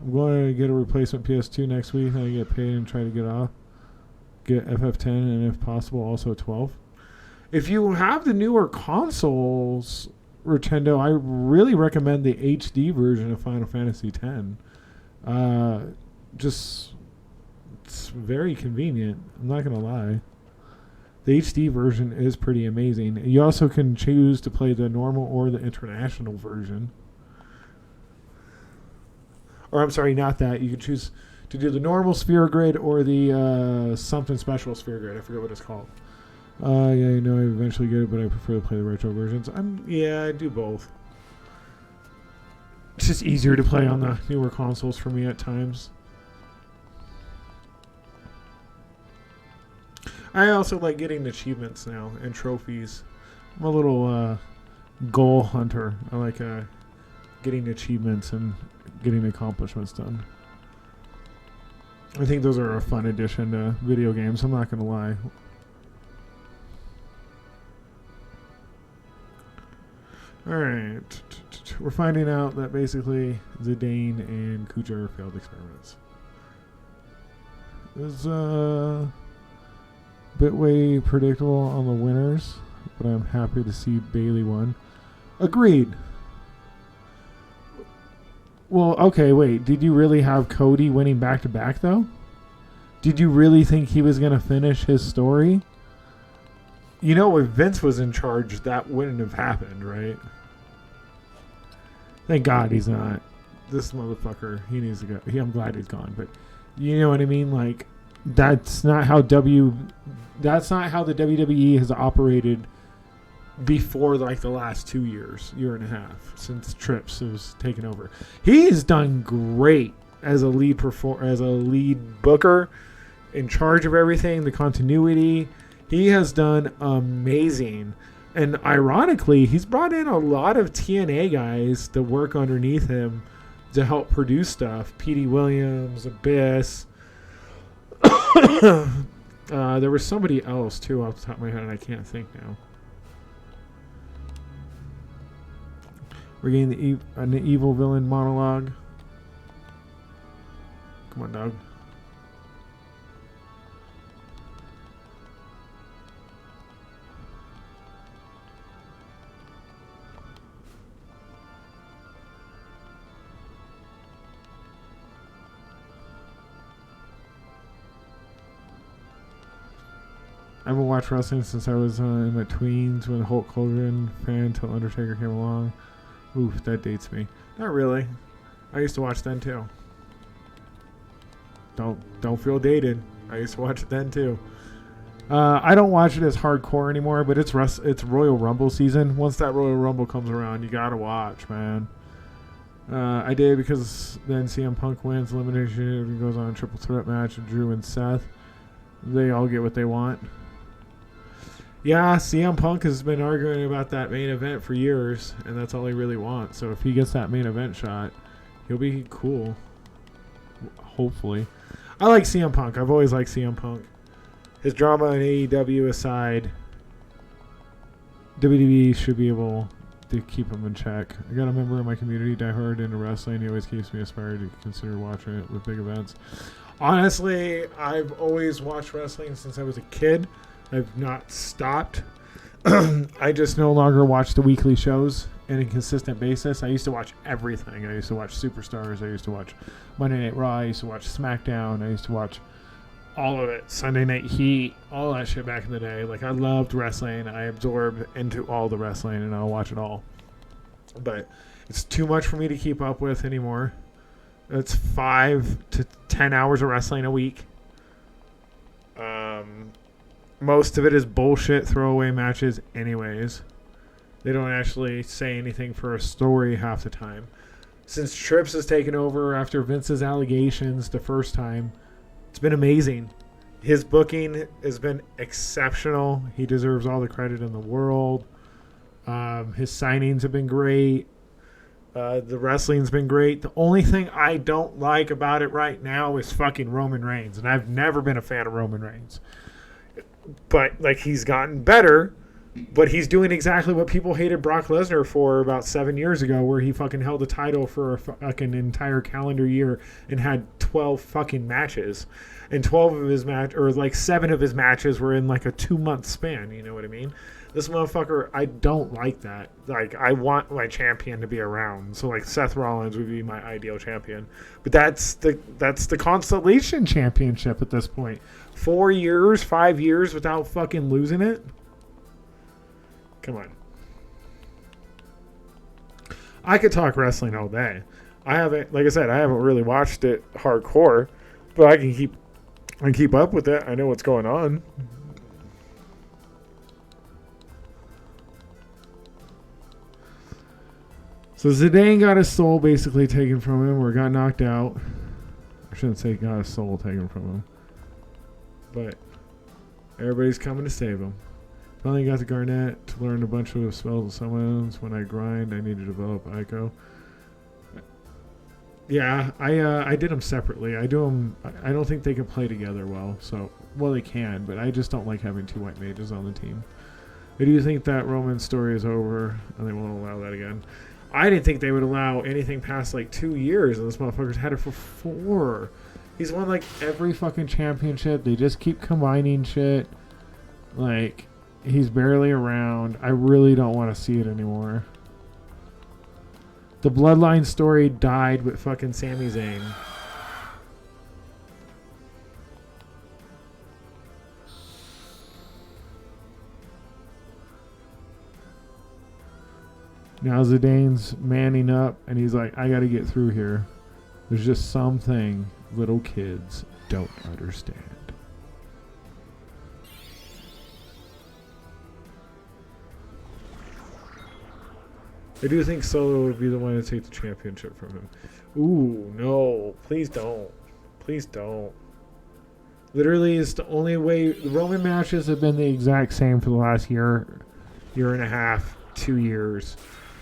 I'm going to get a replacement PS2 next week. I get paid and try to get FF10 and if possible also 12. If you have the newer consoles, Nintendo, I really recommend the HD version of Final Fantasy X. It's very convenient. I'm not gonna lie. The HD version is pretty amazing. You also can choose to play the normal or the international version. Or I'm sorry, not that. You can choose to do the normal sphere grid or the something special sphere grid. I forget what it's called. Yeah, you know, I eventually get it, but I prefer to play the retro versions. I do both. It's just easier to play on the newer consoles for me at times. I also like getting achievements now and trophies. I'm a little goal hunter. I like getting achievements and getting accomplishments done. I think those are a fun addition to video games. I'm not going to lie. Alright. We're finding out that basically Zidane and Kuja are failed experiments. It's a bit way predictable on the winners, but I'm happy to see Bailey won. Agreed. Well, okay, wait. Did you really have Cody winning back-to-back, though? Did you really think he was going to finish his story? You know, if Vince was in charge, that wouldn't have happened, right? Thank God he's not. This motherfucker, he needs to go. I'm glad he's gone, but you know what I mean? Like, that's not how the WWE has operated before, like, the last 2 years, year and a half, since Trips was taken over. He has done great as a lead booker, in charge of everything, the continuity. He has done amazing. And ironically, he's brought in a lot of TNA guys to work underneath him to help produce stuff. Petey Williams, Abyss. There was somebody else, too, off the top of my head, and I can't think now. We're getting an evil villain monologue. Come on, dog. I haven't watched wrestling since I was in my tweens when Hulk Hogan fan until Undertaker came along. Oof, that dates me. Not really. I used to watch then too. Don't feel dated. I used to watch it then too. I don't watch it as hardcore anymore, but it's Royal Rumble season. Once that Royal Rumble comes around, you gotta watch, man. I did because then CM Punk wins elimination. He goes on a triple threat match with Drew and Seth. They all get what they want. Yeah, CM Punk has been arguing about that main event for years, and that's all he really wants. So if he gets that main event shot, he'll be cool. Hopefully. I like CM Punk. I've always liked CM Punk. His drama in AEW aside, WWE should be able to keep him in check. I got a member of my community, diehard into wrestling. He always keeps me inspired to consider watching it with big events. Honestly, I've always watched wrestling since I was a kid. I've not stopped. I just no longer watch the weekly shows on a consistent basis. I used to watch everything. I used to watch Superstars. I used to watch Monday Night Raw. I used to watch SmackDown. I used to watch all of it. Sunday Night Heat. All that shit back in the day. Like, I loved wrestling. I absorbed into all the wrestling, and I'll watch it all. But it's too much for me to keep up with anymore. It's 5 to 10 hours of wrestling a week. Most of it is bullshit throwaway matches anyways. They don't actually say anything for a story half the time. Since Trips has taken over after Vince's allegations the first time, it's been amazing. His booking has been exceptional. He deserves all the credit in the world. His signings have been great. The wrestling's been great. The only thing I don't like about it right now is fucking Roman Reigns. And I've never been a fan of Roman Reigns. But, like, he's gotten better. But he's doing exactly what people hated Brock Lesnar for about 7 years ago, where he fucking held the title for a fucking entire calendar year and had 12 fucking matches. And 12 of his or like 7 of his matches were in like a 2-month span. You know what I mean? This motherfucker, I don't like that. Like, I want my champion to be around. So like Seth Rollins would be my ideal champion. But that's the Constellation Championship at this point. 4 years, 5 years without fucking losing it. Come on. I could talk wrestling all day. I haven't, like I said, I haven't really watched it hardcore, but I can keep up with it. I know what's going on. So Zidane got his soul basically taken from him, or got knocked out. I shouldn't say got his soul taken from him, but everybody's coming to save him. Finally got the Garnet to learn a bunch of spells and summons. When I grind, I need to develop Ico. Yeah, I did them separately. I do them. I don't think they can play together well. So, well, they can, but I just don't like having 2 white mages on the team. I do think that Roman's story is over, and they won't allow that again. I didn't think they would allow anything past like 2 years, and this motherfucker's had it for 4. He's won like every fucking championship. They just keep combining shit. Like, he's barely around. I really don't want to see it anymore. The Bloodline story died with fucking Sami Zayn. Now Zidane's manning up, and he's like, I got to get through here. There's just something little kids don't understand. I do think Solo would be the one to take the championship from him. Ooh, no. Please don't. Please don't. Literally, it's the only way. The Roman matches have been the exact same for the last year and a half, 2 years.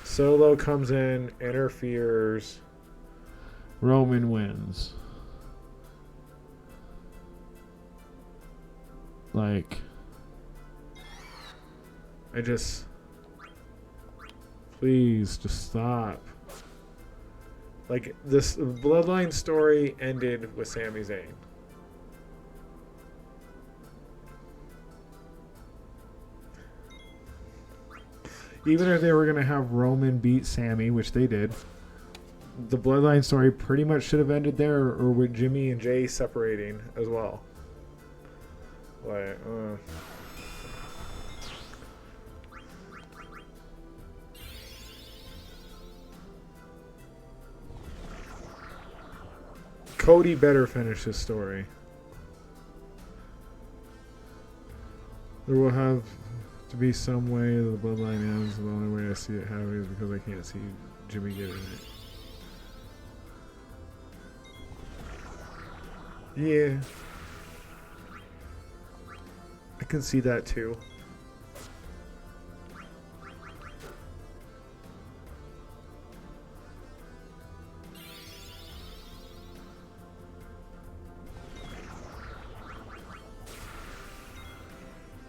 Solo comes in, interferes. Roman wins. Like, please, just stop. Like, this Bloodline story ended with Sami Zayn. Even if they were going to have Roman beat Sami, which they did, the Bloodline story pretty much should have ended there, or with Jimmy and Jay separating as well. Like, Cody better finish his story. There will have to be some way that the Bloodline ends. The only way I see it happening is because I can't see Jimmy getting it. Yeah. I can see that too.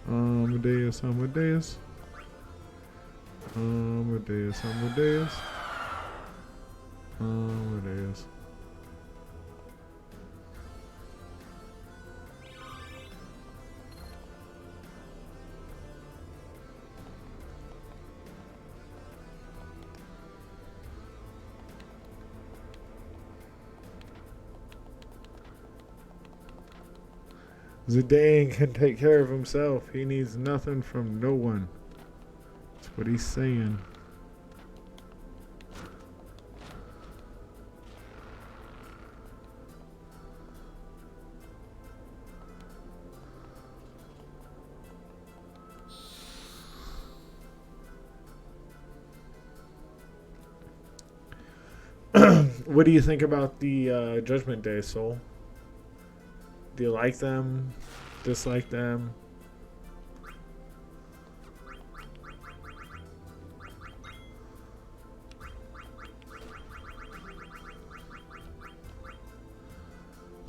Amadeus, Amadeus. Amadeus, Amadeus. Amadeus. Zidane can take care of himself. He needs nothing from no one. That's what he's saying. What do you think about the Judgment Day, Soul? Do you like them? Dislike them?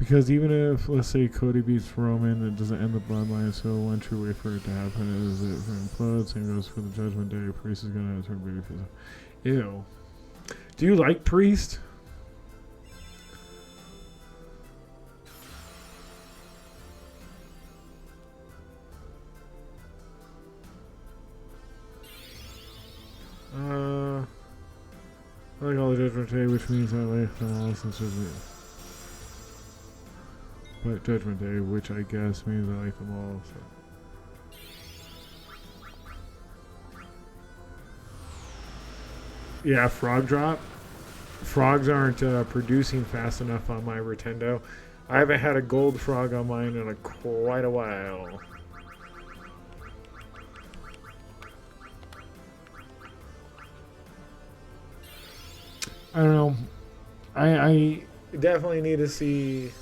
Because even if, let's say, Cody beats Roman, it doesn't end the bloodline, so one true way for it to happen is it implodes. Same goes for the Judgment Day. Priest is going to turn babyface. Ew. Do you like Priest? I like all the Judgment Day, which means I like them all since but Judgment Day, which I guess means I like them all. So. Yeah, frog drop. Frogs aren't producing fast enough on my Nintendo. I haven't had a gold frog on mine in quite a while. I don't know. I definitely need to see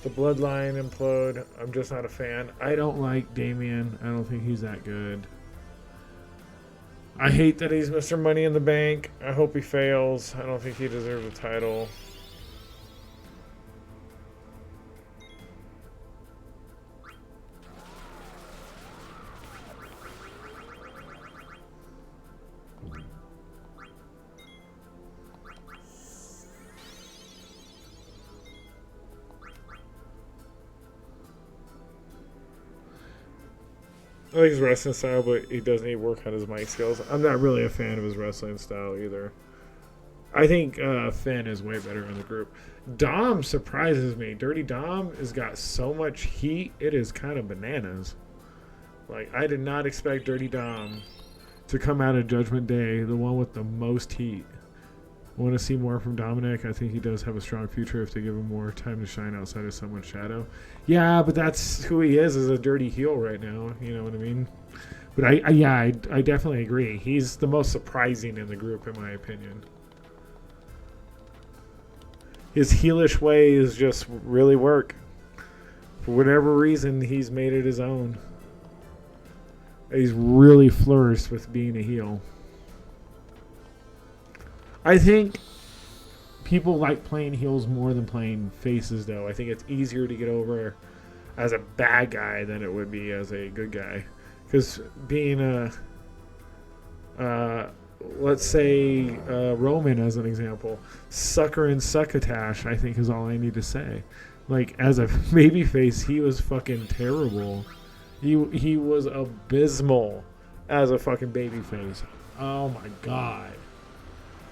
the bloodline implode. I'm just not a fan. I don't like Damien. I don't think he's that good. I hate that he's Mr. Money in the Bank. I hope he fails. I don't think he deserves a title. I like his wrestling style, but he does need work on his mic skills. I'm not really a fan of his wrestling style either. I think Finn is way better in the group. Dom surprises me. Dirty Dom has got so much heat, it is kind of bananas. Like, I did not expect Dirty Dom to come out of Judgment Day, the one with the most heat. I want to see more from Dominic. I think he does have a strong future if they give him more time to shine outside of someone's shadow. Yeah, but that's who he is as a dirty heel right now. You know what I mean? But I definitely agree. He's the most surprising in the group, in my opinion. His heelish ways just really work. For whatever reason, he's made it his own. He's really flourished with being a heel. I think people like playing heels more than playing faces, though. I think it's easier to get over as a bad guy than it would be as a good guy. Because being let's say Roman as an example, sucker and succotash, I think is all I need to say. Like, as a babyface, he was fucking terrible. He was abysmal as a fucking babyface. Oh my god.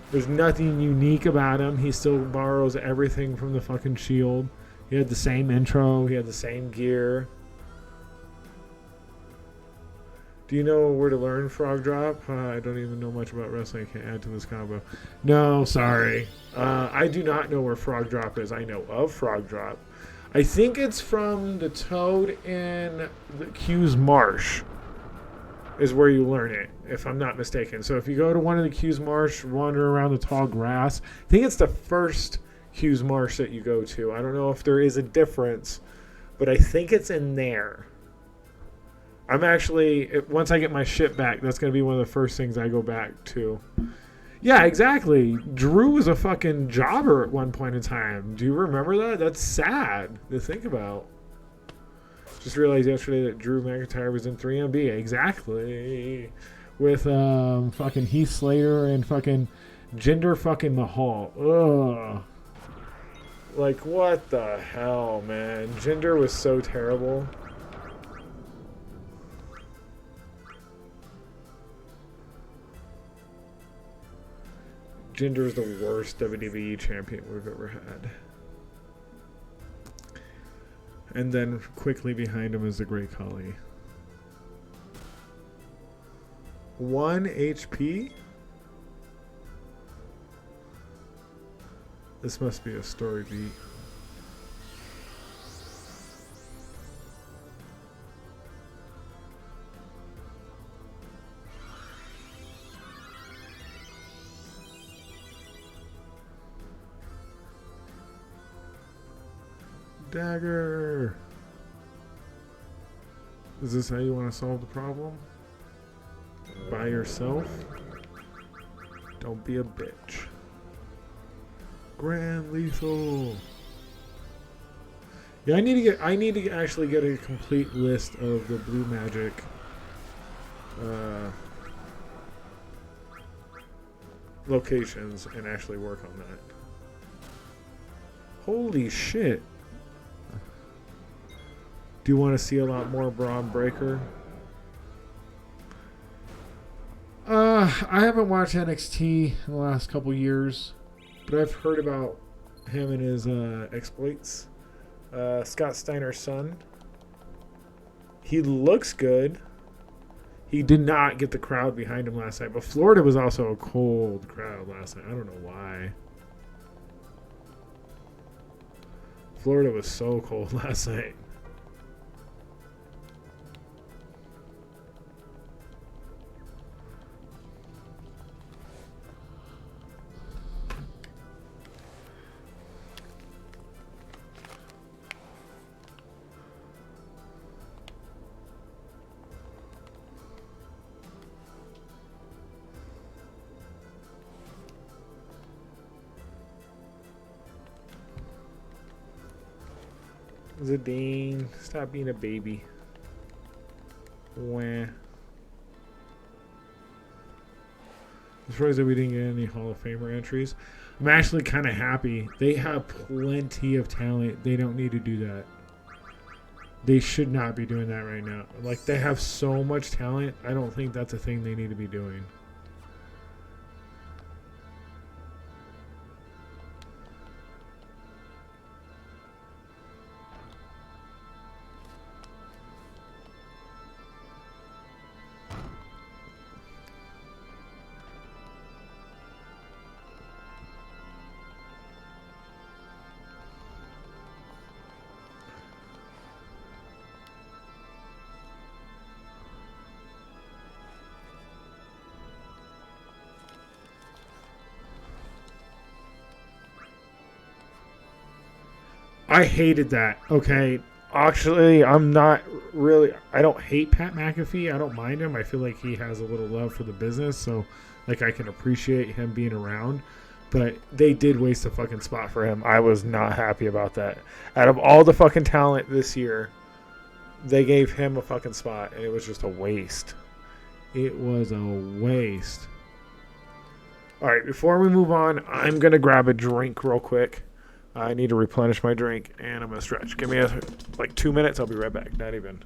There's nothing unique about him. He still borrows everything from the fucking Shield. He had the same intro. He had the same gear. Do you know where to learn Frog Drop? I don't even know much about wrestling. I can't add to this combo. No, sorry. I do not know where Frog Drop is. I know of Frog Drop. I think it's from the Toad in the Q's Marsh is where you learn it, if I'm not mistaken. So if you go to one of the Q's Marsh, wander around the tall grass, I think it's the first Q's Marsh that you go to. I don't know if there is a difference, but I think it's in there. I'm actually, once I get my shit back, that's going to be one of the first things I go back to. Yeah, exactly. Drew was a fucking jobber at one point in time. Do you remember that? That's sad to think about. Just realized yesterday that Drew McIntyre was in 3MB. Exactly. With fucking Heath Slater and fucking Jinder fucking Mahal. Ugh. Like, what the hell, man? Jinder was so terrible. Jinder is the worst WWE champion we've ever had. And then quickly behind him is the Great Khali. 1 HP? This must be a story beat. Dagger! Is this how you want to solve the problem? By yourself? Don't be a bitch. Grand Lethal! Yeah, I need to actually get a complete list of the Blue Magic uh, locations and actually work on that. Holy shit. Do you want to see a lot more Braun Breaker? I haven't watched NXT in the last couple years, but I've heard about him and his exploits. Scott Steiner's son. He looks good. He did not get the crowd behind him last night, but Florida was also a cold crowd last night. I don't know why. Florida was so cold last night. Zadine, stop being a baby. Wah. I'm surprised that we didn't get any Hall of Famer entries. I'm actually kind of happy. They have plenty of talent. They don't need to do that. They should not be doing that right now. Like, they have so much talent. I don't think that's a thing they need to be doing. I hated that. Okay. Actually, I'm not really. I don't hate Pat McAfee. I don't mind him. I feel like he has a little love for the business. So, like, I can appreciate him being around. But they did waste a fucking spot for him. I was not happy about that. Out of all the fucking talent this year, they gave him a fucking spot. And it was just a waste. It was a waste. All right. Before we move on, I'm going to grab a drink real quick. I need to replenish my drink, and I'm going to stretch. Give me like 2 minutes. I'll be right back. Not even.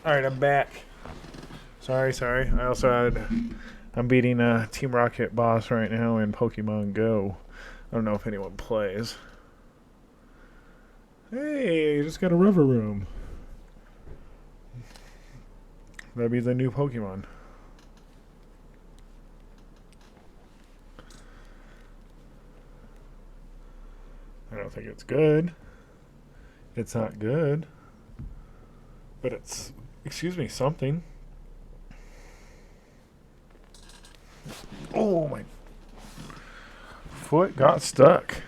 All right, I'm back. Sorry. I also I'm beating Team Rocket boss right now in Pokemon Go. I don't know if anyone plays. Hey, you just got a river room. That'd be the new Pokemon. I don't think it's good. It's not good. But it's, excuse me, something. Oh, my foot got stuck.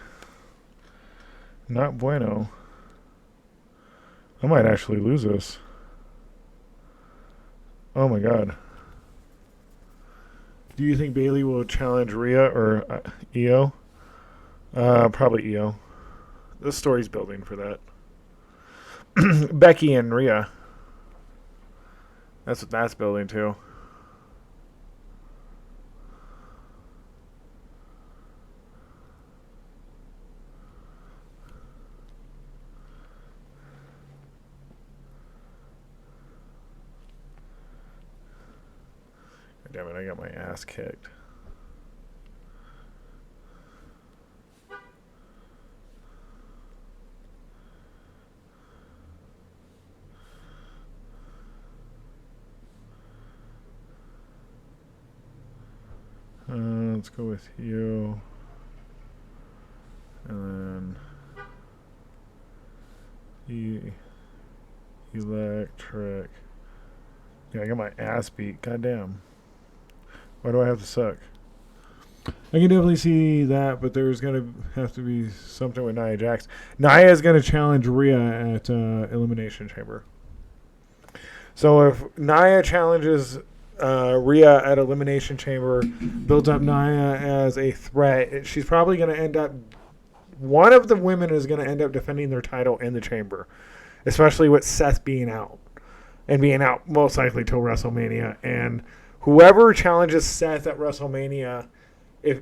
Not bueno. I might actually lose this. Oh, my God. Do you think Bailey will challenge Rhea or Io? Probably Io. This story's building for that. Becky and Rhea. That's what that's building to. Damn it, I got my ass kicked. Let's go with you. And then electric. Yeah, I got my ass beat. Goddamn. Why do I have to suck? I can definitely see that, but there's going to have to be something with Nia Jax. Nia is going to challenge Rhea at Elimination Chamber. So if Nia challenges Rhea at Elimination Chamber, builds up Nia as a threat, she's probably going to end up... One of the women is going to end up defending their title in the Chamber, especially with Seth being out. And being out most likely till WrestleMania. And whoever challenges Seth at WrestleMania,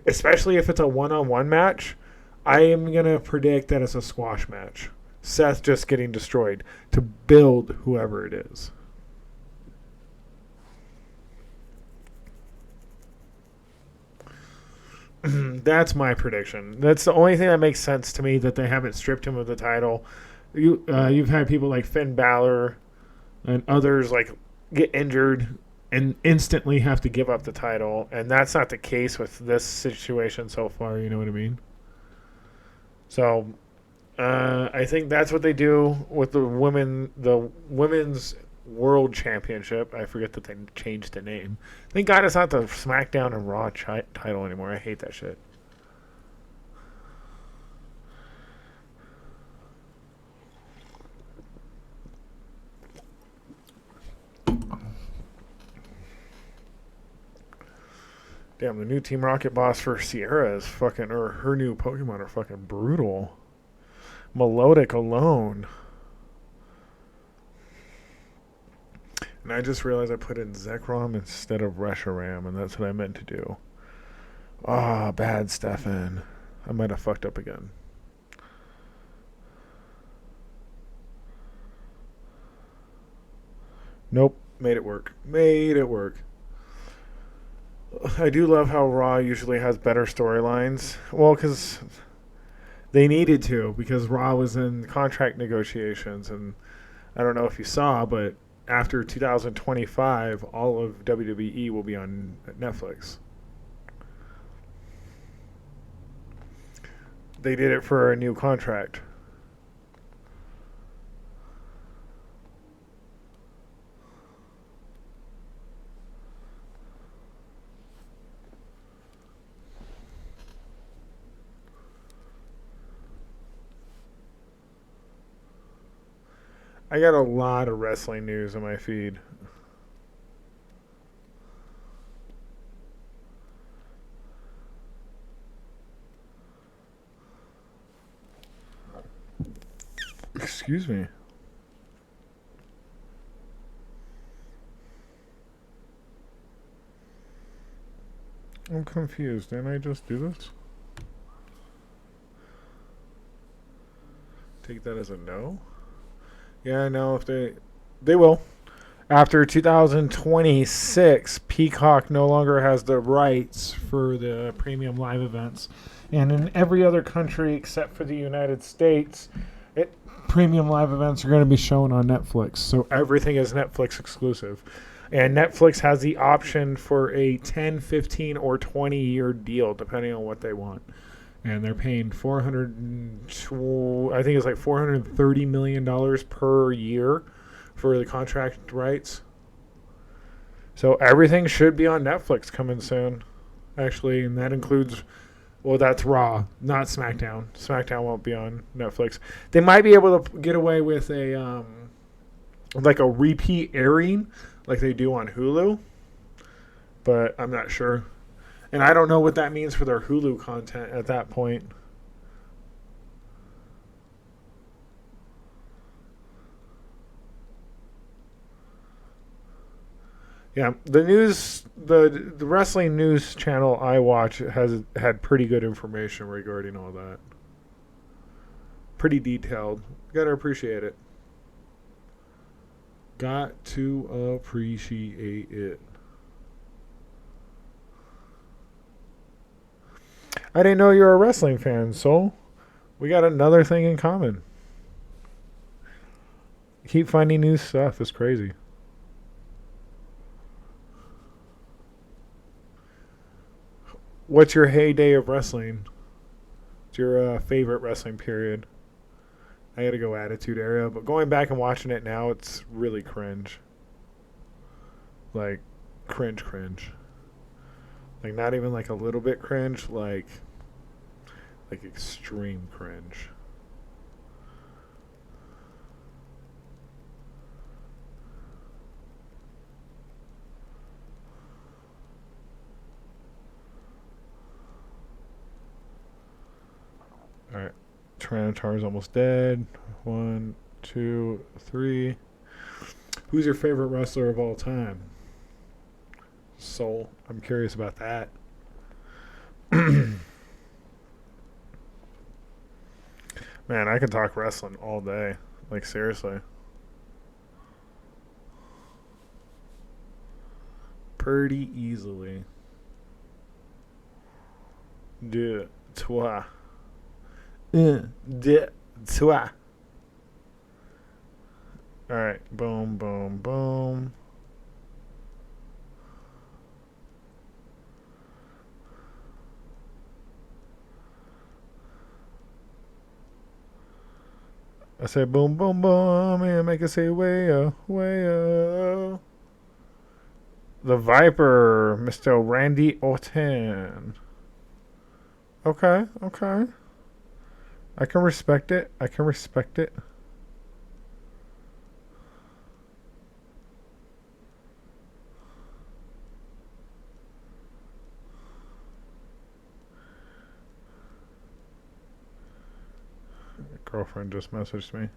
especially if it's a one-on-one match, I am going to predict that it's a squash match. Seth just getting destroyed to build whoever it is. That's my prediction. That's the only thing that makes sense to me, that they haven't stripped him of the title. You've had people like Finn Balor and others like get injured and instantly have to give up the title, and that's not the case with this situation so far. You know what I mean? So I think that's what they do with the women's World Championship. I forget that they changed the name. Thank God it's not the SmackDown and Raw title anymore. I hate that shit. Damn, the new Team Rocket boss for Sierra is fucking, or her new Pokemon are fucking brutal. Melodic alone. And I just realized I put in Zekrom instead of Reshiram, and that's what I meant to do. Ah, bad, Stefan. I might have fucked up again. Nope. Made it work. Made it work. I do love how Raw usually has better storylines. Well, because they needed to, because Raw was in contract negotiations, and I don't know if you saw, but after 2025, all of WWE will be on Netflix. They did it for a new contract. I got a lot of wrestling news in my feed. Excuse me. I'm confused. Didn't I just do this? Take that as a no? Yeah, no, if they will. After 2026, Peacock no longer has the rights for the premium live events. And in every other country except for the United States, premium live events are going to be shown on Netflix. So everything is Netflix exclusive. And Netflix has the option for a 10, 15, or 20-year deal, depending on what they want. And they're paying $430 million per year for the contract rights. So everything should be on Netflix coming soon. actually, and that includes. Well, that's Raw, not SmackDown. SmackDown won't be on Netflix. They might be able to get away with a like a repeat airing, like they do on Hulu, but I'm not sure, and I don't know what that means for their Hulu content at that point. Yeah, the wrestling news channel I watch has had pretty good information regarding all that. Pretty detailed. Gotta appreciate it. Got to appreciate it. I didn't know you're a wrestling fan, so we got another thing in common. Keep finding new stuff. It's crazy. What's your heyday of wrestling? What's your favorite wrestling period? I gotta go Attitude Era, but going back and watching it now, it's really cringe. Like, cringe. Like, not even like a little bit cringe, like extreme cringe. Alright. Tyranitar's almost dead. 1, 2, 3. Who's your favorite wrestler of all time? Soul. I'm curious about that. Man, I can talk wrestling all day. Like, seriously. Pretty easily. De toi. De toi. Alright. Boom, boom, boom. I said boom, boom, boom, and make it say way way. The Viper, Mr. Randy Orton. Okay. I can respect it. Girlfriend just messaged me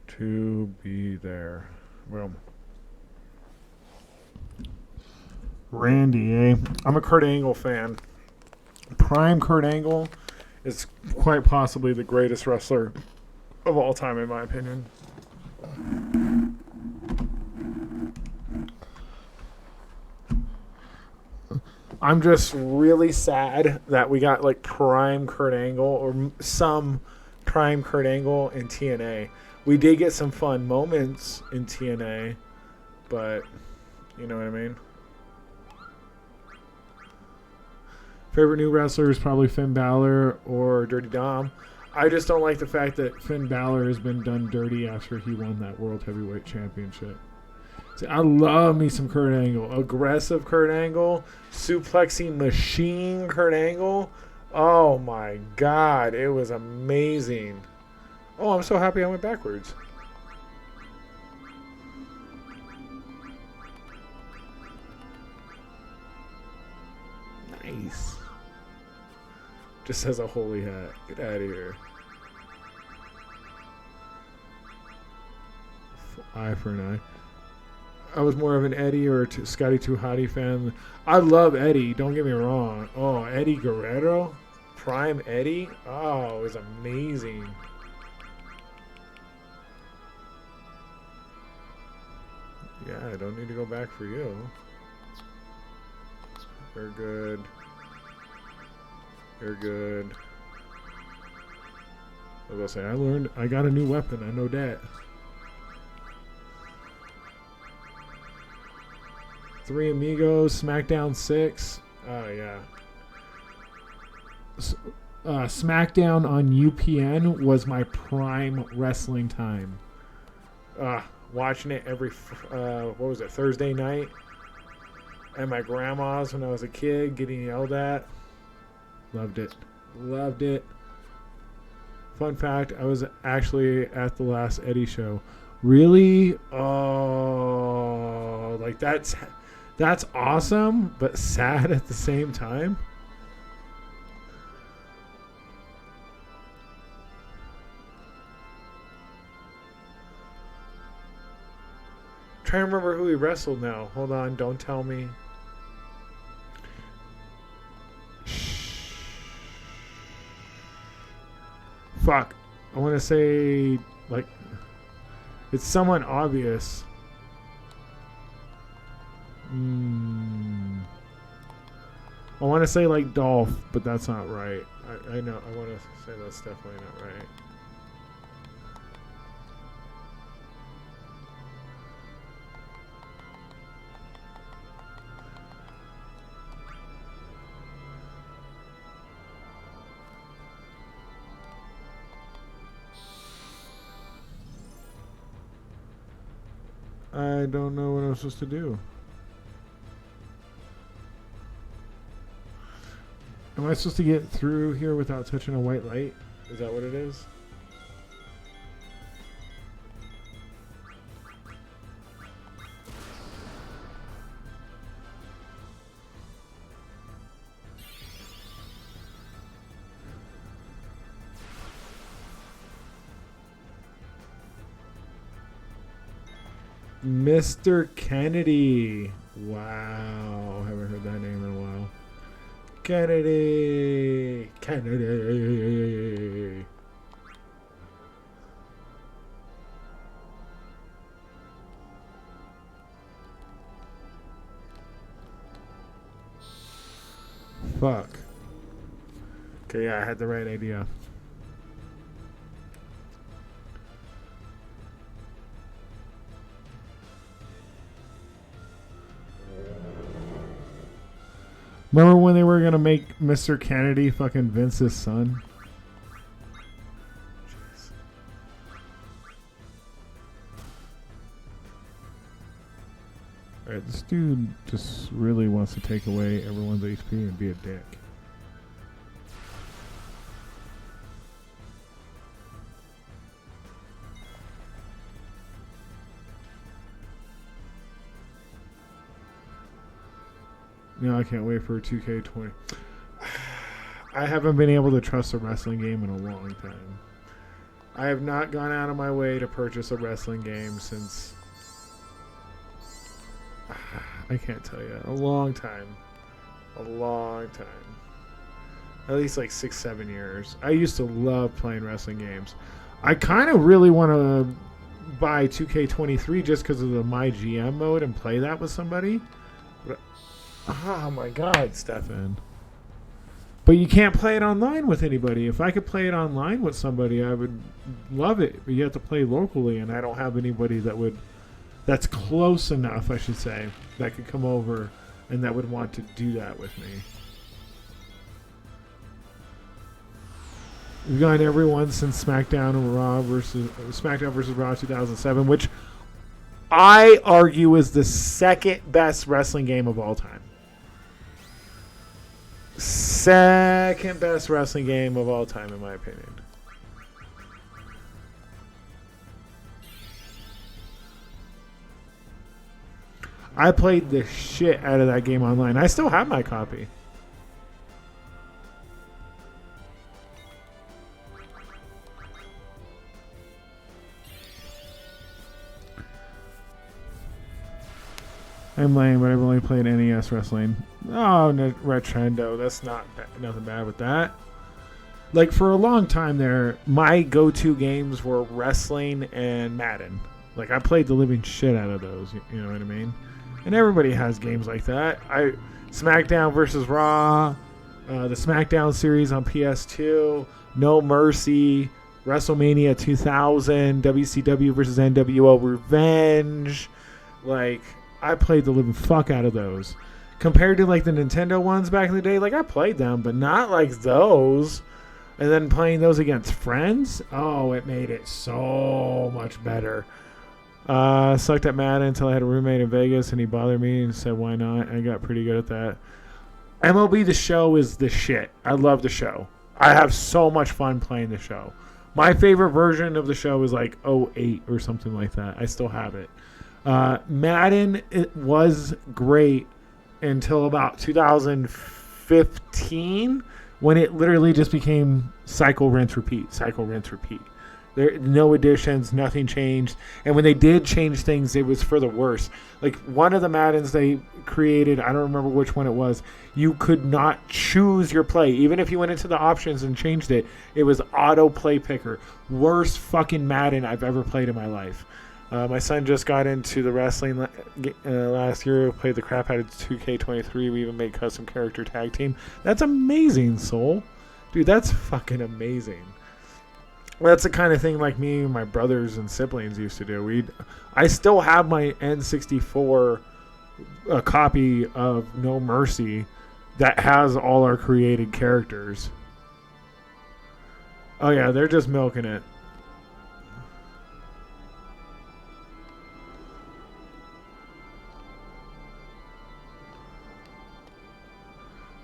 to be there. Well, Randy, eh? I'm a Kurt Angle fan. Prime Kurt Angle is quite possibly the greatest wrestler of all time, in my opinion. I'm just really sad that we got like prime Kurt Angle or some prime Kurt Angle in TNA. We did get some fun moments in TNA, but you know what I mean? Favorite new wrestler is probably Finn Balor or Dirty Dom. I just don't like the fact that Finn Balor has been done dirty after he won that World Heavyweight Championship. See, I love me some Kurt Angle. Aggressive Kurt Angle. Suplexing machine Kurt Angle. Oh my God. It was amazing. Oh, I'm so happy I went backwards. Nice. Just has a holy hat. Get out of here. Eye for an eye. I was more of an Eddie or Scotty 2 Hottie fan. I love Eddie. Don't get me wrong. Oh, Eddie Guerrero? Prime Eddie? Oh, it was amazing. Yeah, I don't need to go back for you. You're good. You're good. I was gonna say, I got a new weapon. I know that. 3 Amigos, SmackDown 6. Oh, yeah. SmackDown on UPN was my prime wrestling time. Watching it every, Thursday night. at my grandma's when I was a kid, getting yelled at. Loved it. Loved it. Fun fact, I was actually at the last Eddie show. Really? Oh, like that's awesome, but sad at the same time. Trying to remember who he wrestled now. Hold on, don't tell me. Fuck. I want to say, like, it's somewhat obvious. I want to say, like, Dolph, but that's not right. I know. I want to say that's definitely not right. I don't know what I'm supposed to do. Am I supposed to get through here without touching a white light? Is that what it is? Mr. Kennedy. Wow. Haven't heard that name in a while. Kennedy. Kennedy. Fuck. Okay, yeah, I had the right idea. Remember when they were gonna make Mr. Kennedy fucking Vince's son? Jeez. Alright, this dude just really wants to take away everyone's HP and be a dick. No, I can't wait for 2K20. I haven't been able to trust a wrestling game in a long time. I have not gone out of my way to purchase a wrestling game since... I can't tell you. A long time. A long time. At least like 6-7 years. I used to love playing wrestling games. I kind of really want to buy 2K23 just because of the My GM mode and play that with somebody. But, oh my god, Stefan. But you can't play it online with anybody. If I could play it online with somebody, I would love it. But you have to play locally, and I don't have anybody that's close enough, I should say, that could come over and that would want to do that with me. We've gone everyone since SmackDown versus Raw 2007, which I argue is the second best wrestling game of all time. Second best wrestling game of all time, in my opinion. I played the shit out of that game online. I still have my copy. I'm lame, but I've only played NES wrestling. Oh, no, Retrendo. That's nothing bad with that. Like, for a long time there, my go-to games were wrestling and Madden. Like, I played the living shit out of those, you know what I mean? And everybody has games like that. SmackDown versus Raw, the SmackDown series on PS2, No Mercy, WrestleMania 2000, WCW versus NWO Revenge. Like, I played the living fuck out of those. Compared to, like, the Nintendo ones back in the day, like, I played them, but not like those. And then playing those against friends, oh, it made it so much better. Sucked at Madden until I had a roommate in Vegas and he bothered me and said, why not? I got pretty good at that. MLB The Show is the shit. I love the show. I have so much fun playing the show. My favorite version of the show is like '08 or something like that. I still have it. Madden, it was great until about 2015 when it literally just became cycle, rinse, repeat, cycle, rinse, repeat. There, no additions, nothing changed. And when they did change things, it was for the worse. Like one of the Maddens they created, I don't remember which one it was, you could not choose your play. Even if you went into the options and changed it, it was auto play picker. Worst fucking Madden I've ever played in my life. My son just got into the wrestling last year, played the crap out of 2K23. We even made custom character tag team. That's amazing, Soul. Dude, that's fucking amazing. That's the kind of thing like me and my brothers and siblings used to do. I still have my N64 copy of No Mercy that has all our created characters. Oh yeah, they're just milking it.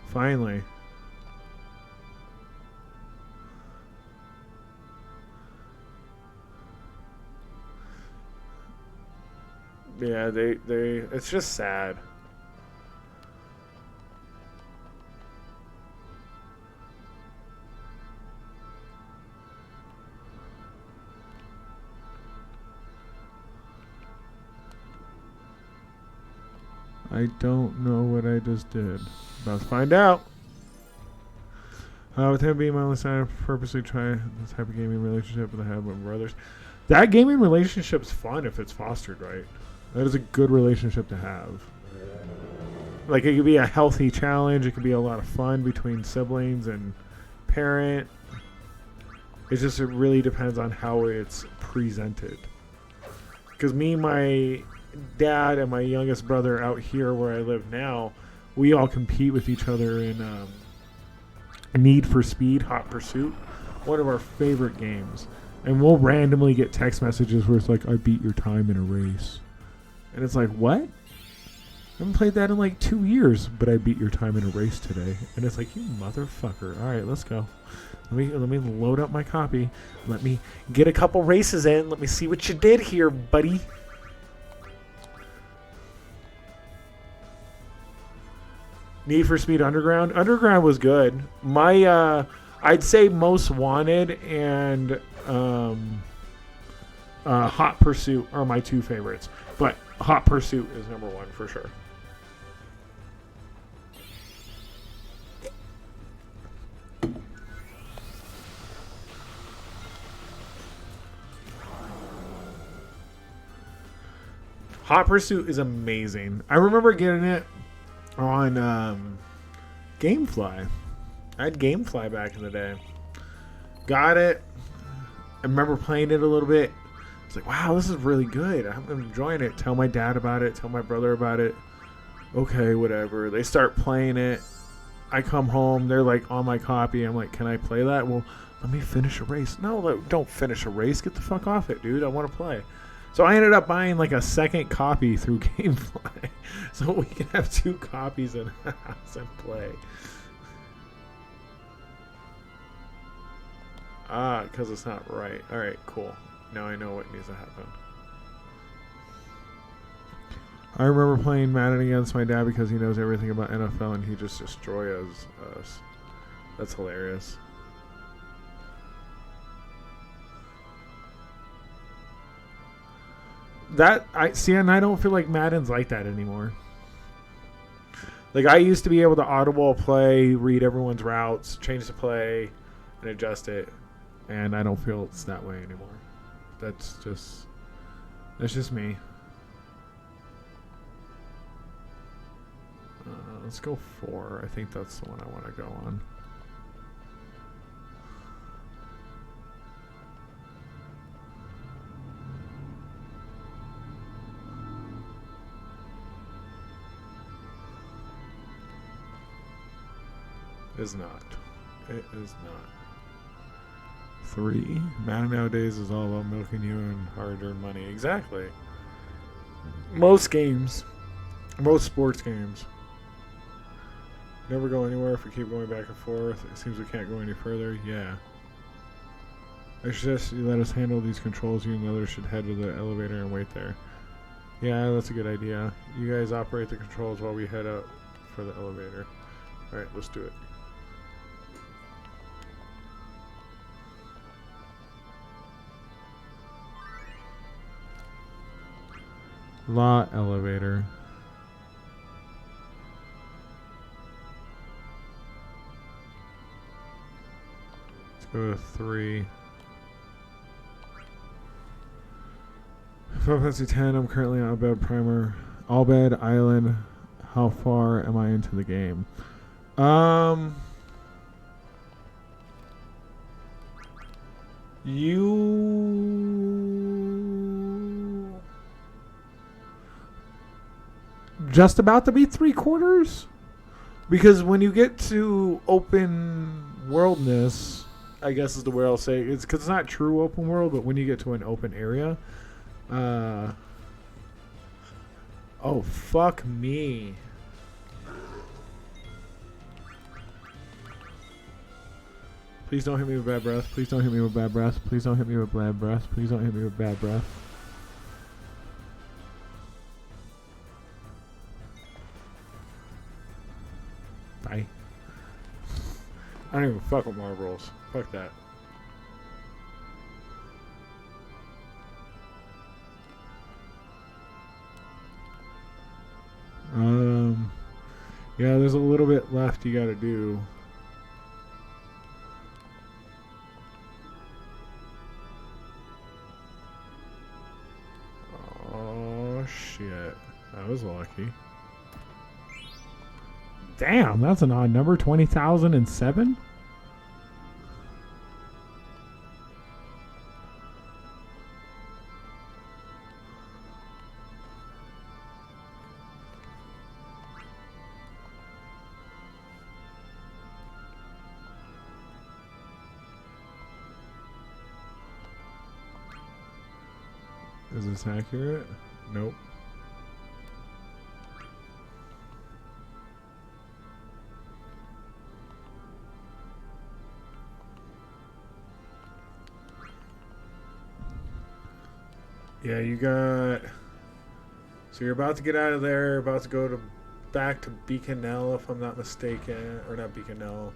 Finally. Yeah, they it's just sad. I don't know what I just did. About to find out. With him being my only son, I purposely try this type of gaming relationship that I have with my brothers. That gaming relationship's fun if it's fostered right. That is a good relationship to have. Like, it could be a healthy challenge. It could be a lot of fun between siblings and parent. It really depends on how it's presented. Because me, my dad, and my youngest brother out here where I live now, we all compete with each other in Need for Speed, Hot Pursuit. One of our favorite games. And we'll randomly get text messages where it's like, I beat your time in a race. And it's like, what? I haven't played that in like 2 years, but I beat your time in a race today. And it's like, you motherfucker. All right, let's go. Let me load up my copy. Let me get a couple races in. Let me see what you did here, buddy. Need for Speed Underground. Underground was good. My, I'd say Most Wanted and Hot Pursuit are my two favorites. But Hot Pursuit is number one for sure. Hot Pursuit is amazing. I remember getting it on Gamefly. I had Gamefly back in the day. Got it. I remember playing it a little bit. It's like, wow, this is really good. I'm enjoying it. Tell my dad about it. Tell my brother about it. Okay, whatever. They start playing it. I come home. They're like on my copy. I'm like, can I play that? Well, let me finish a race. No, don't finish a race. Get the fuck off it, dude. I want to play. So I ended up buying like a second copy through Gamefly. So we can have two copies in the house and play. Because it's not right. Alright, cool. Now I know what needs to happen. I remember playing Madden against my dad because he knows everything about NFL and he just destroys us. That's hilarious. And I don't feel like Madden's like that anymore. Like, I used to be able to audible play, read everyone's routes, change the play, and adjust it. And I don't feel it's that way anymore. That's just me. Let's go 4. I think that's the one I want to go on. Is not. It is not. 3. Madden nowadays is all about milking you and hard-earned money. Exactly. Most games, most sports games, never go anywhere if we keep going back and forth. It seems we can't go any further. Yeah. I suggest you let us handle these controls. You and the others should head to the elevator and wait there. Yeah, that's a good idea. You guys operate the controls while we head up for the elevator. Alright, let's do it. Law elevator. Let's go to 3. Final Fantasy 10. I'm currently on bed primer. All bed island. How far am I into the game? You just about to be 3/4, because when you get to open worldness, I guess is the way I'll say it. It's because it's not true open world, but when you get to an open area, oh fuck me. Please don't hit me with bad breath. Please don't hit me with bad breath. Please don't hit me with bad breath. Please don't hit me with bad breath. Bye. I don't even fuck with marbles. Fuck that. Yeah, there's a little bit left you gotta do. Oh shit. I was lucky. Damn, that's an odd number. 20,007? Is this accurate? Nope. Yeah, you got... So you're about to get out of there, about to go to back to Beaconell, if I'm not mistaken. Or not Beaconell.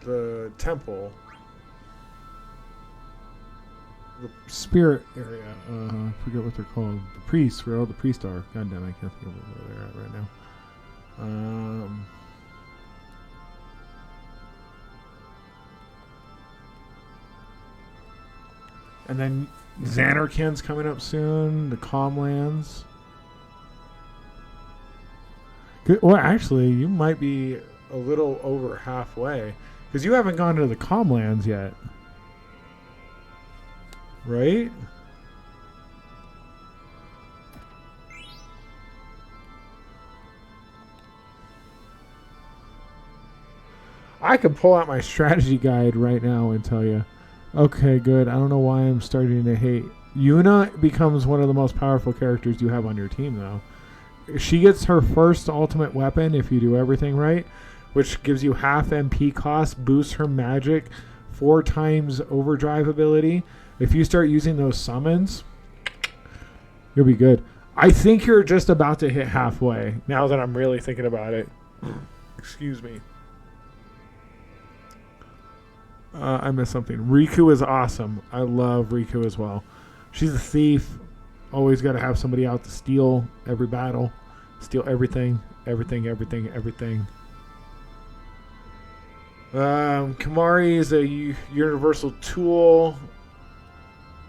The temple. The spirit area. I forget what they're called. The priests, where all the priests are. God damn, I can't think of where they're at right now. And then Xanarkin's coming up soon. The Calmlands. Good. Well, actually, you might be a little over halfway. Because you haven't gone to the Calmlands yet. Right? I could pull out my strategy guide right now and tell you. Okay, good. I don't know why I'm starting to hate. Yuna becomes one of the most powerful characters you have on your team, though. She gets her first ultimate weapon if you do everything right, which gives you half MP cost, boosts her magic, 4 times overdrive ability. If you start using those summons, you'll be good. I think you're just about to hit halfway, now that I'm really thinking about it. Excuse me. I missed something. Riku is awesome. I love Riku as well. She's a thief. Always got to have somebody out to steal every battle. Steal everything. Everything. Kamari is a universal tool.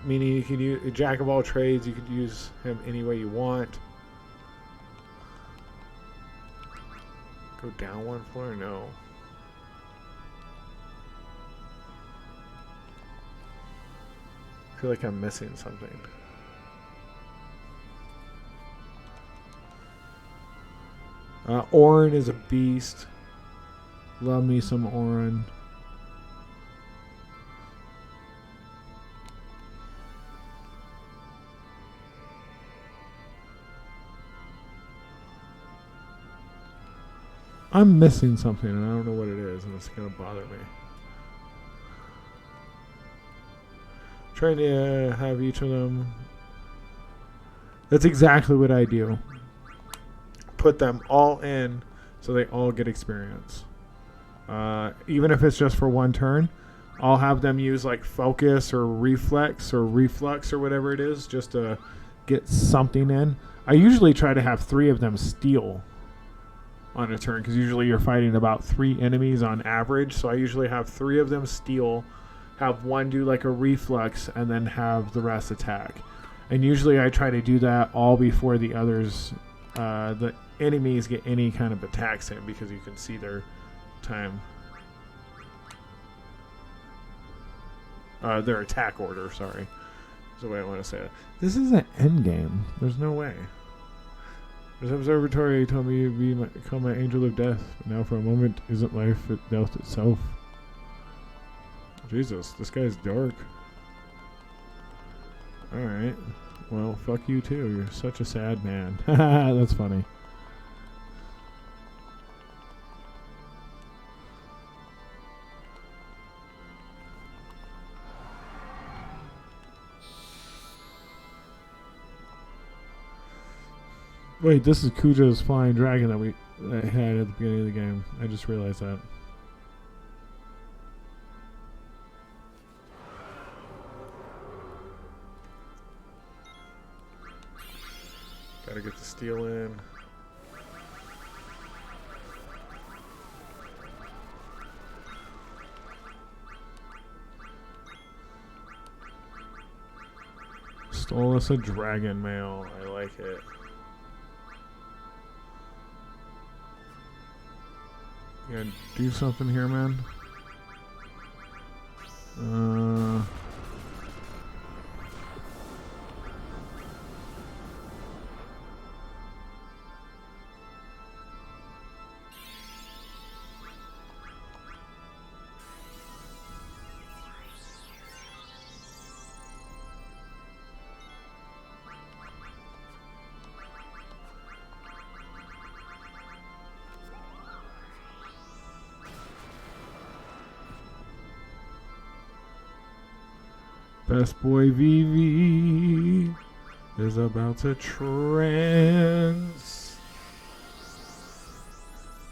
Meaning you can use a jack of all trades. You could use him any way you want. Go down one floor? No. I feel like I'm missing something. Orin is a beast. Love me some Orin. I'm missing something, and I don't know what it is, and it's going to bother me. Trying to have each of them. That's exactly what I do. Put them all in so they all get experience. Even if it's just for one turn, I'll have them use like focus or reflex or reflux or whatever it is just to get something in. I usually try to have 3 of them steal on a turn because usually you're fighting about 3 enemies on average. So I usually have 3 of them steal, have one do like a reflux, and then have the rest attack. And usually I try to do that all before the others, the enemies get any kind of attacks in because you can see their time. Their attack order, sorry. Is the way I want to say it. This is an end game. There's no way. This observatory told me you'd become my angel of death. But now for a moment, isn't life death itself? Jesus, this guy's dark. Alright. Well, fuck you too. You're such a sad man. That's funny. Wait, this is Kuja's flying dragon that we had at the beginning of the game. I just realized that. Gotta get the steel in. Stole us a dragon mail. I like it. You gotta do something here, man. Best boy Vivi is about to trance.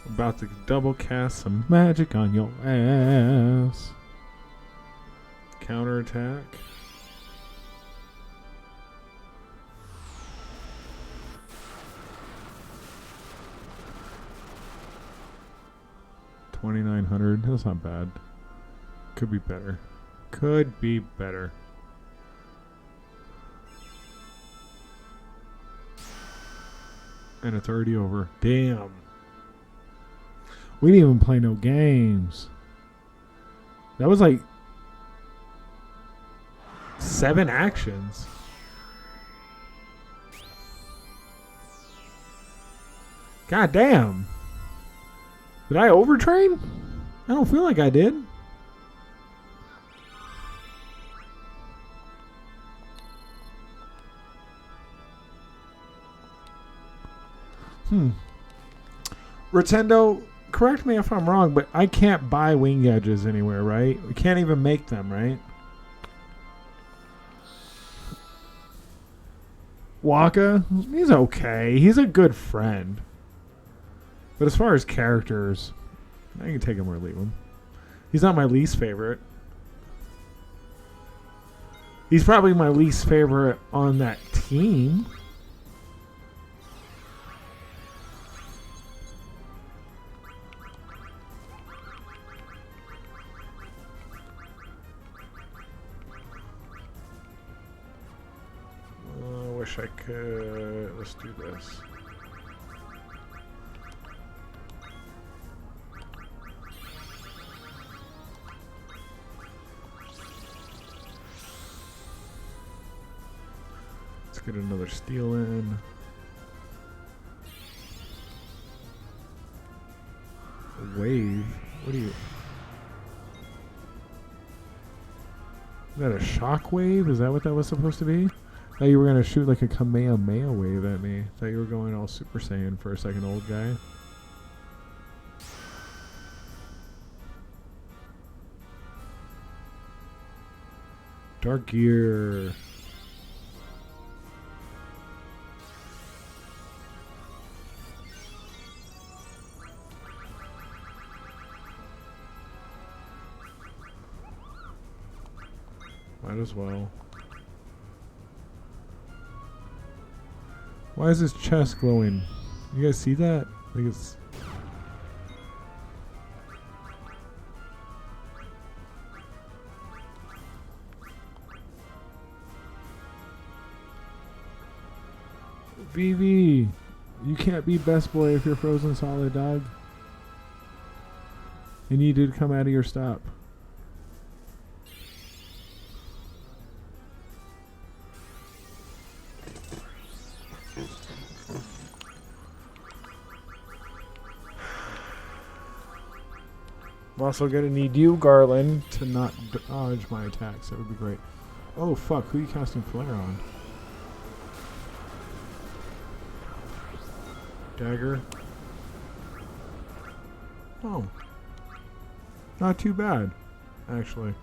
About to double cast some magic on your ass. Counterattack. $2,900. That's not bad. Could be better. Could be better. And it's already over. Damn. We didn't even play no games. That was like 7 actions. God damn. Did I overtrain? I don't feel like I did. Rotendo, correct me if I'm wrong, but I can't buy wing edges anywhere, right? We can't even make them, right? Waka, he's okay. He's a good friend. But as far as characters, I can take him or leave him. He's not my least favorite. He's probably my least favorite on that team. I could. Let's do this. Let's get another steel in. A wave? What are you? Is that a shock wave? Is that what that was supposed to be? I thought you were going to shoot like a Kamehameha wave at me. I thought you were going all Super Saiyan for a second, old guy. Dark Gear. Might as well. Why is his chest glowing? You guys see that? I think it's... BB! You can't be best boy if you're frozen solid, dog. And you did come out of your stop. I'm also gonna need you, Garland, to not dodge my attacks. That would be great. Oh fuck, who are you casting Flare on? Dagger. Oh. Not too bad, actually.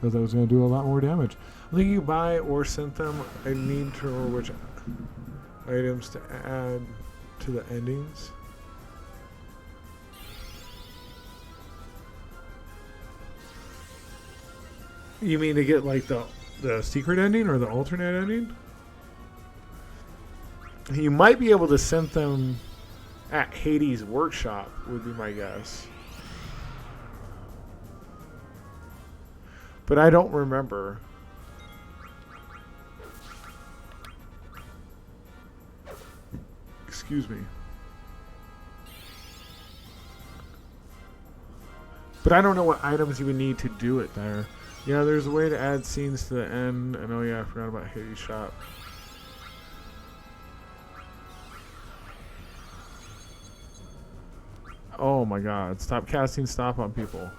Thought that was gonna do a lot more damage. I think you buy or send them. I need to remember which items to add to the endings. You mean to get like the secret ending or the alternate ending? You might be able to send them at Hades' workshop, would be my guess. But I don't remember. Excuse me. But I don't know what items you would need to do it there. Yeah, there's a way to add scenes to the end. And oh yeah, I forgot about Hades' shop. Oh my god, stop casting stop on people.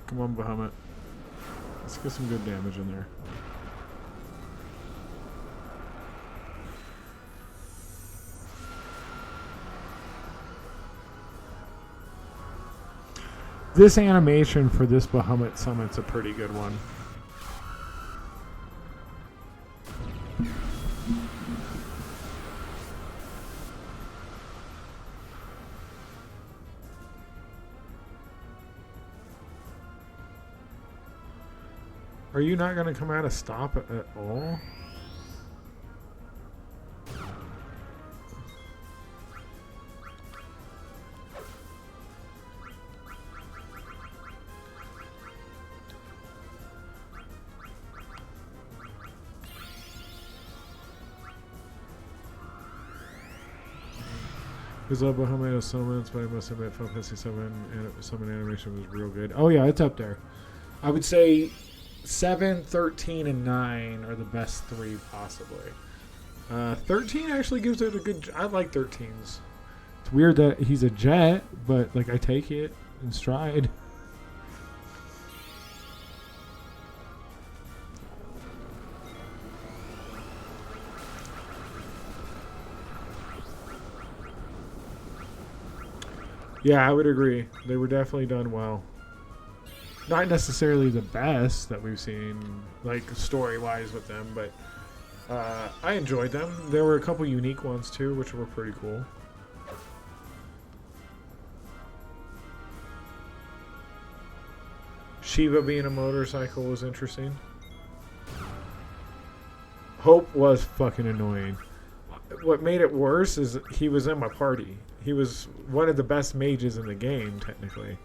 Come on, Bahamut. Let's get some good damage in there. This animation for this Bahamut summit's a pretty good one. Are you not going to come out of stop at all? Because Bahamut has summons, but I must admit Final Fantasy 7 summon animation was real good. Oh yeah, it's up there. I would say 7, 13, and 9 are the best 3 possibly. 13 actually gives it a good... I like 13's. It's weird that he's a jet, but like I take it in stride. Yeah, I would agree. They were definitely done well. Not necessarily the best that we've seen, like story-wise with them, but I enjoyed them. There were a couple unique ones too, which were pretty cool. Shiva being a motorcycle was interesting. Hope was fucking annoying. What made it worse is he was in my party. He was one of the best mages in the game, technically.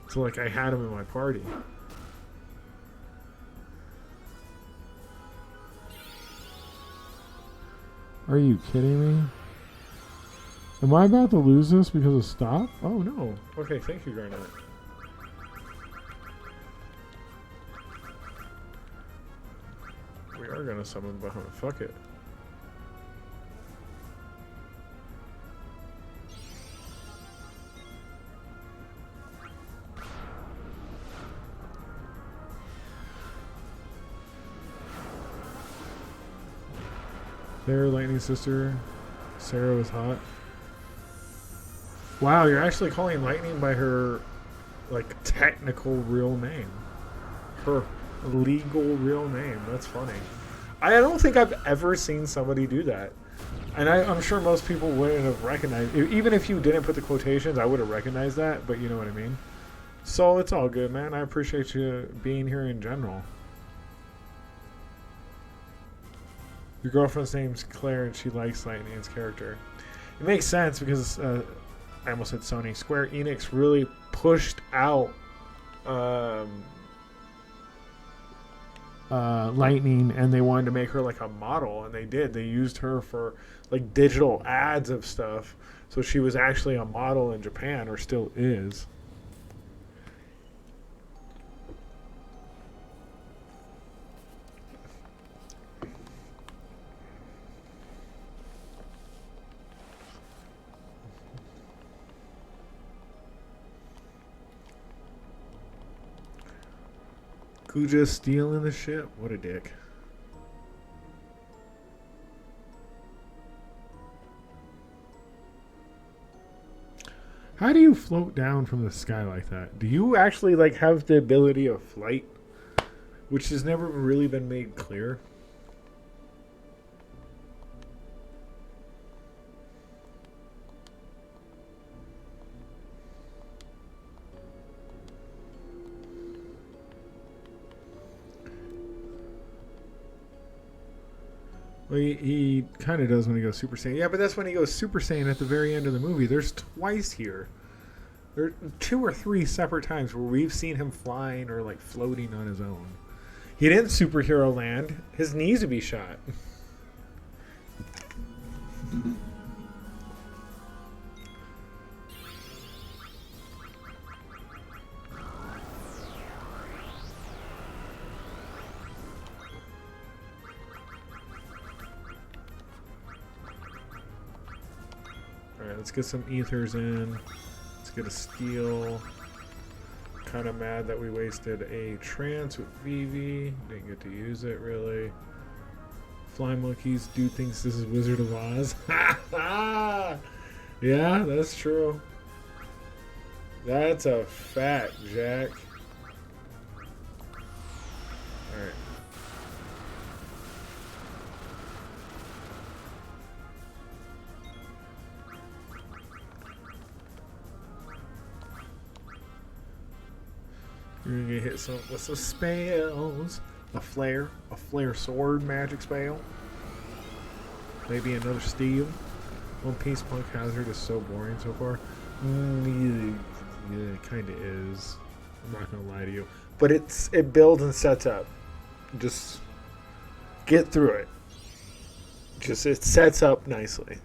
So, like, I had him in my party. Are you kidding me? Am I about to lose this because of stop? Oh, no. Okay, thank you, Garnet. We are going to summon Bahamut. Fuck it. There, Lightning's sister. Sarah was hot. Wow, you're actually calling Lightning by her, like, technical real name. Her legal real name. That's funny. I don't think I've ever seen somebody do that. And I'm sure most people wouldn't have recognized. Even if you didn't put the quotations, I would have recognized that. But you know what I mean? So it's all good, man. I appreciate you being here in general. Your girlfriend's name's Claire and she likes Lightning's character. It makes sense because, I almost said Sony, Square Enix really pushed out Lightning, and they wanted to make her like a model, and they did. They used her for like digital ads of stuff. So she was actually a model in Japan, or still is. Kuja stealing the ship? What a dick. How do you float down from the sky like that? Do you actually like have the ability of flight? Which has never really been made clear. Well, he kind of does when he goes Super Saiyan. Yeah, but that's when he goes Super Saiyan at the very end of the movie. There's twice here. There are 2 or 3 separate times where we've seen him flying or like floating on his own. He didn't superhero land. His knees would be shot. Alright, let's get some ethers in. Let's get a steal. Kind of mad that we wasted a trance with Vivi. Didn't get to use it really. Fly monkeys. Dude thinks this is Wizard of Oz. Yeah, that's true. That's a fact, Jack. Alright. You're gonna get hit with some spells. A flare sword magic spell. Maybe another steal. One Piece Punk Hazard is so boring so far. Yeah, it kinda is. I'm not gonna lie to you. But it builds and sets up. Just get through it. It sets up nicely.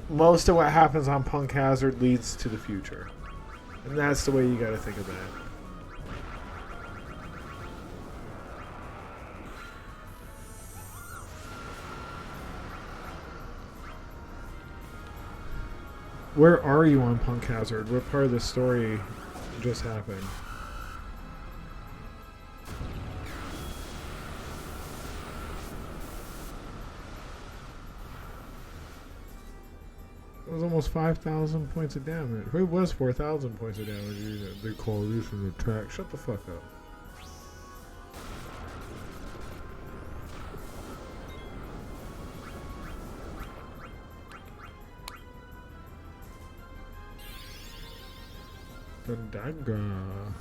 Most of what happens on Punk Hazard leads to the future. And that's the way you gotta think of that. Where are you on Punk Hazard? What part of the story just happened? It was almost 5,000 points of damage. It was 4,000 points of damage. They call this an attack. Shut the fuck up. The Daga.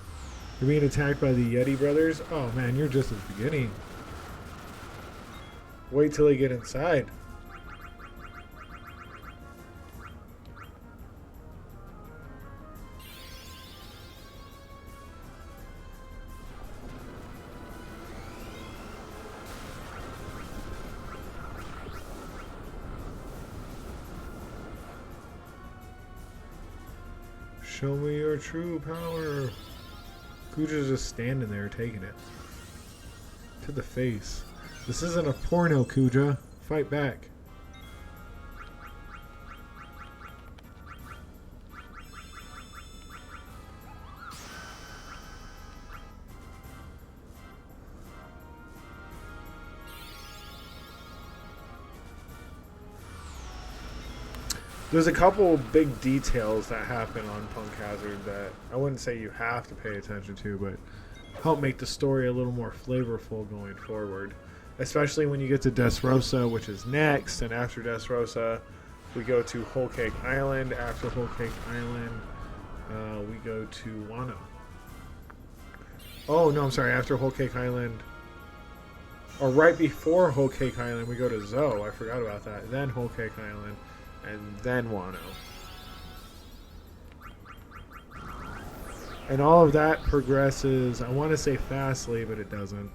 You're being attacked by the Yeti brothers? Oh man, you're just at the beginning. Wait till they get inside. Show me your true power. Kuja's just standing there taking it. To the face. This isn't a porno, Kuja. Fight back. There's a couple big details that happen on Punk Hazard that I wouldn't say you have to pay attention to, but help make the story a little more flavorful going forward. Especially when you get to Dressrosa, which is next, and after Dressrosa, we go to Whole Cake Island. After Whole Cake Island, we go to Wano. Oh, no, I'm sorry. After Whole Cake Island, or right before Whole Cake Island, we go to Zoe. I forgot about that. Then Whole Cake Island, and then Wano. And all of that progresses, I want to say fastly, but it doesn't.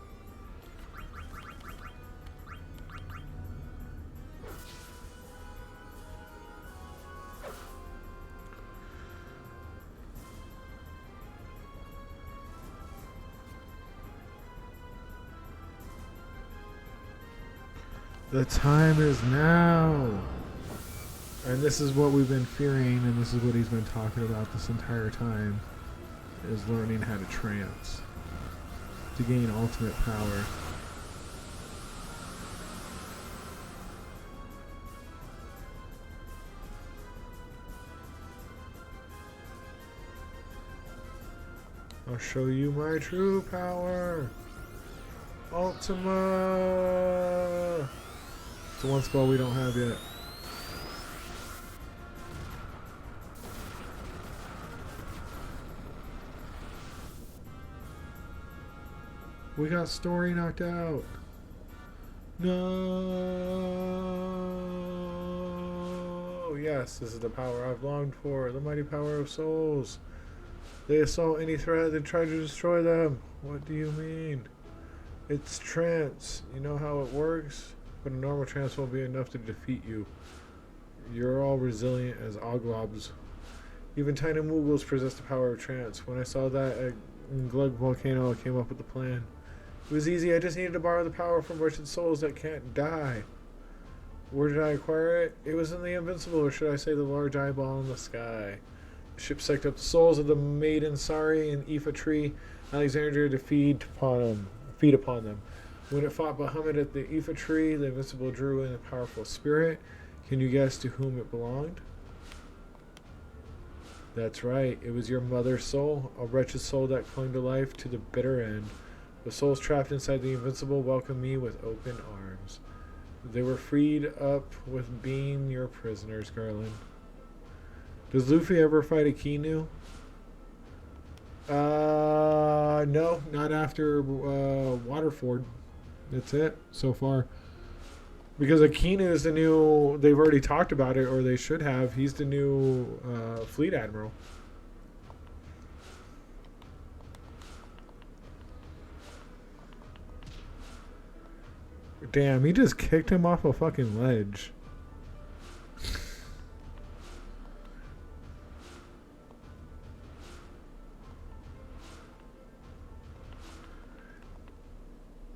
The time is now. And this is what we've been fearing, and this is what he's been talking about this entire time, is learning how to trance to gain ultimate power. I'll show you my true power. Ultima. It's the one spell we don't have yet. We got story knocked out. No. Yes, this is the power I've longed for. The mighty power of souls. They assault any threat that try to destroy them. What do you mean? It's trance. You know how it works? But a normal trance won't be enough to defeat you. You're all resilient as oglobs. Even tiny moogles possess the power of trance. When I saw that at Glug Volcano, I came up with the plan. It was easy. I just needed to borrow the power from wretched souls that can't die. Where did I acquire it? It was in the Invincible, or should I say the large eyeball in the sky. The ship sucked up the souls of the Maiden Sari and Aoife Tree, Alexandria, to feed upon them. When it fought Bahamut at the Aoife Tree, the Invincible drew in a powerful spirit. Can you guess to whom it belonged? That's right. It was your mother's soul, a wretched soul that clung to life to the bitter end. The souls trapped inside the Invincible welcomed me with open arms. They were freed up with being your prisoners, Garland. Does Luffy ever fight a Kinu? No, not after Waterford. That's it so far. Because Akinu is the new... They've already talked about it, or they should have. He's the new fleet admiral. Damn, he just kicked him off a fucking ledge.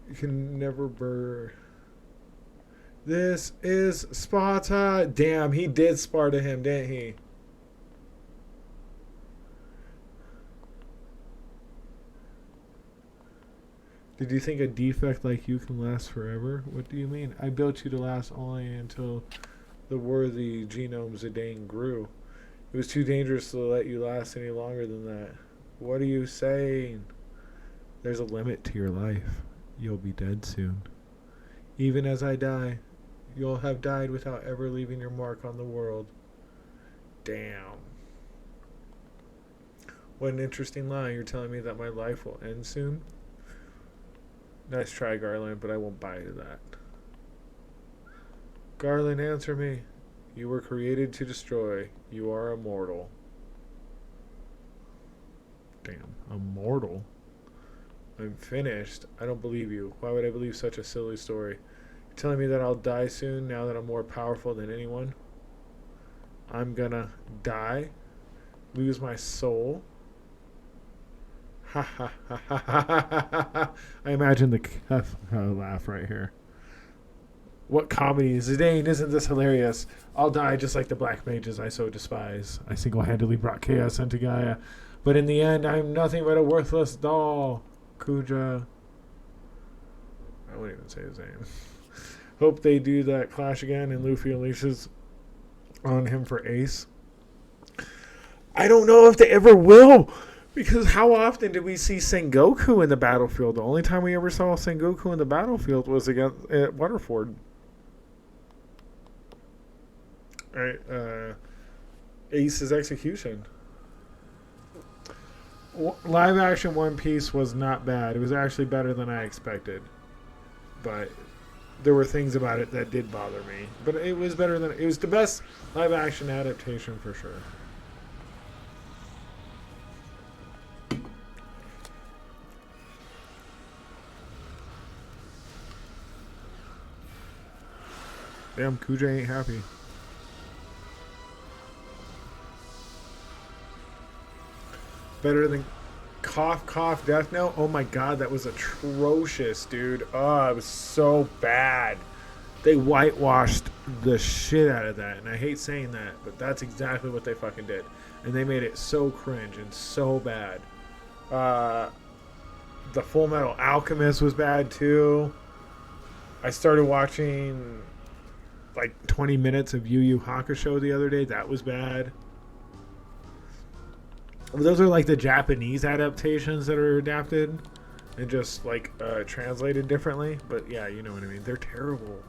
You can never burn. This is Sparta. Damn, he did Sparta him, didn't he? Did you think a defect like you can last forever? What do you mean? I built you to last only until the worthy genome Zidane grew. It was too dangerous to let you last any longer than that. What are you saying? There's a limit to your life. You'll be dead soon. Even as I die, you'll have died without ever leaving your mark on the world. Damn. What an interesting lie. You're telling me that my life will end soon? Nice try, Garland, but I won't buy into that. Garland, answer me. You were created to destroy. You are immortal. Damn, immortal? I'm finished. I don't believe you. Why would I believe such a silly story? You're telling me that I'll die soon now that I'm more powerful than anyone? I'm gonna die? Lose my soul? Ha ha ha ha ha ha ha. I imagine the laugh right here. What comedy? Zidane, isn't this hilarious? I'll die just like the black mages I so despise. I single-handedly brought chaos into Gaia, but in the end, I'm nothing but a worthless doll. Kuja. I wouldn't even say his name. Hope they do that clash again and Luffy unleashes on him for Ace. I don't know if they ever will, because how often did we see Sengoku in the battlefield? The only time we ever saw Sengoku in the battlefield was against at Waterford. Right, Ace's execution. Live action One Piece was not bad. It was actually better than I expected, but there were things about it that did bother me. But it was better than it was the best live action adaptation for sure. Damn, Kuja ain't happy. Better than Cough Cough Death Note? Oh my god, that was atrocious, dude. Oh, it was so bad. They whitewashed the shit out of that, and I hate saying that, but that's exactly what they fucking did. And they made it so cringe and so bad. The Full Metal Alchemist was bad too. I started watching like 20 minutes of Yu Yu Hakusho the other day. That was bad. Those are like the Japanese adaptations that are adapted and just like translated differently. But yeah, you know what I mean. They're terrible.